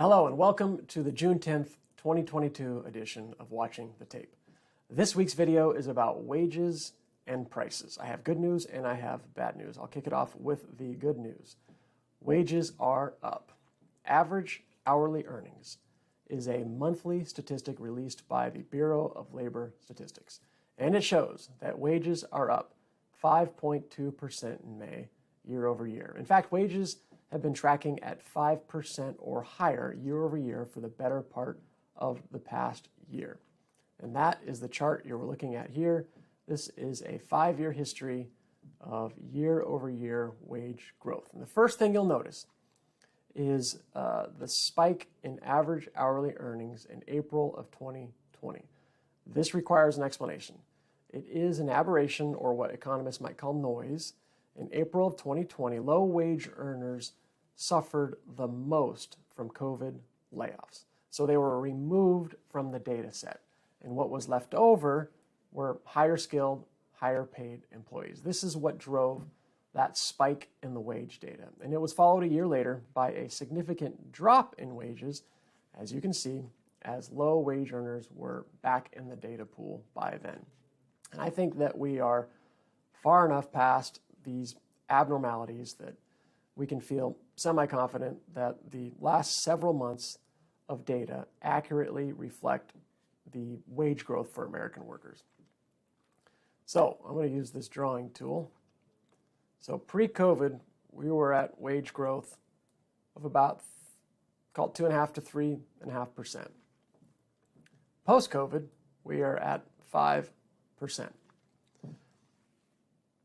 Hello and welcome to the June 10th, 2022 edition of Watching the Tape. This week's video is about wages and prices. I have good news and I have bad news. I'll kick it off with the good news. Wages are up. Average hourly earnings is a monthly statistic released by the Bureau of Labor Statistics, and it shows that wages are up 5.2% in May, year over year. In fact, wages have been tracking at 5% or higher year over year for the better part of the past year. And that is the chart you're looking at here. This is a 5-year history of year over year wage growth. And the first thing you'll notice is the spike in average hourly earnings in April of 2020. This requires an explanation. It is an aberration, or what economists might call noise. In April of 2020, low wage earners suffered the most from COVID layoffs. So they were removed from the data set. And what was left over were higher skilled, higher paid employees. This is what drove that spike in the wage data. And it was followed a year later by a significant drop in wages, as you can see, as low wage earners were back in the data pool by then. And I think that we are far enough past these abnormalities that we can feel semi-confident that the last several months of data accurately reflect the wage growth for American workers. So I'm going to use this drawing tool. So pre-COVID, we were at wage growth of about, call it 2.5 to 3.5%. Post-COVID, we are at 5%.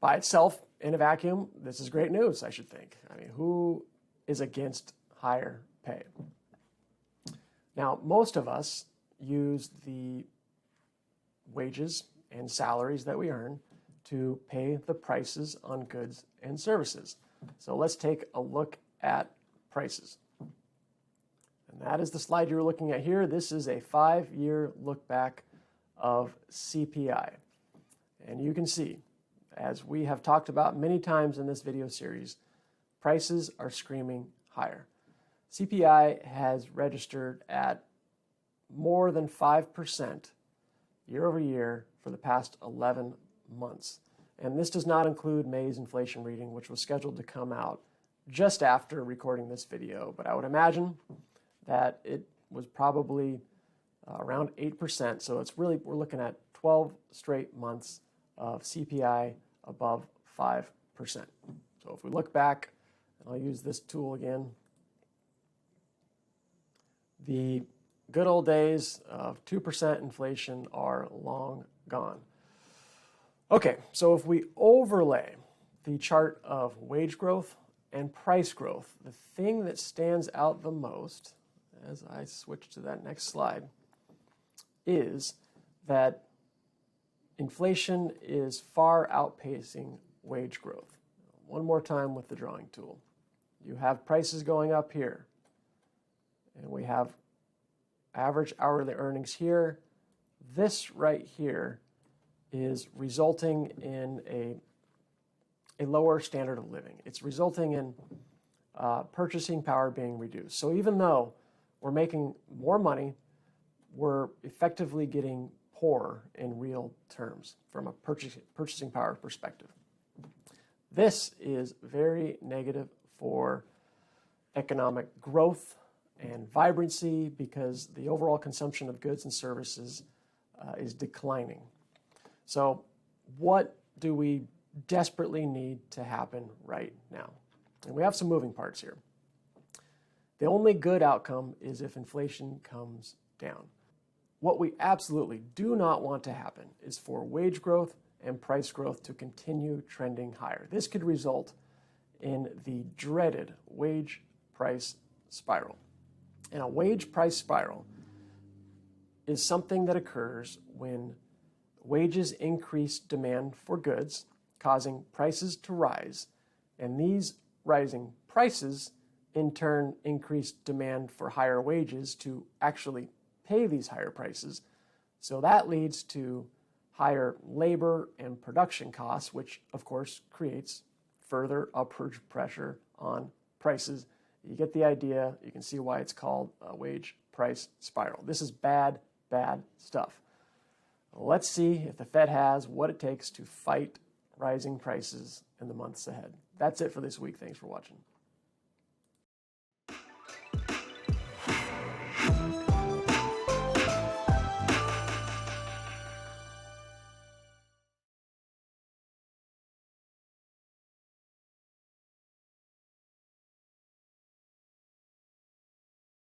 By itself, in a vacuum, this is great news, I should think. I mean, who is against higher pay? Now, most of us use the wages and salaries that we earn to pay the prices on goods and services. So let's take a look at prices. And that is the slide you're looking at here. This is a 5-year look back of CPI. And you can see, as we have talked about many times in this video series, prices are screaming higher. CPI has registered at more than 5% year over year for the past 11 months. And this does not include May's inflation reading, which was scheduled to come out just after recording this video. But I would imagine that it was probably around 8%. So it's really, we're looking at 12 straight months of CPI above 5%. So if we look back, and I'll use this tool again, the good old days of 2% inflation are long gone. Okay, so if we overlay the chart of wage growth and price growth, the thing that stands out the most, as I switch to that next slide, is that inflation is far outpacing wage growth. One more time with the drawing tool. You have prices going up here, and we have average hourly earnings here. This right here is resulting in a lower standard of living. It's resulting in purchasing power being reduced. So even though we're making more money, we're effectively getting poorer in real terms from a purchasing power perspective. This is very negative for economic growth and vibrancy because the overall consumption of goods and services is declining. So what do we desperately need to happen right now? And we have some moving parts here. The only good outcome is if inflation comes down. What we absolutely do not want to happen is for wage growth and price growth to continue trending higher. This could result in the dreaded wage price spiral. And a wage price spiral is something that occurs when wages increase demand for goods, causing prices to rise, and these rising prices in turn increase demand for higher wages to actually pay these higher prices. So that leads to higher labor and production costs, which of course creates further upward pressure on prices You get the idea. You can see why it's called a wage price spiral. This is bad, bad stuff. Let's see if the Fed has what it takes to fight rising prices in the months ahead. That's it for this week. Thanks for watching.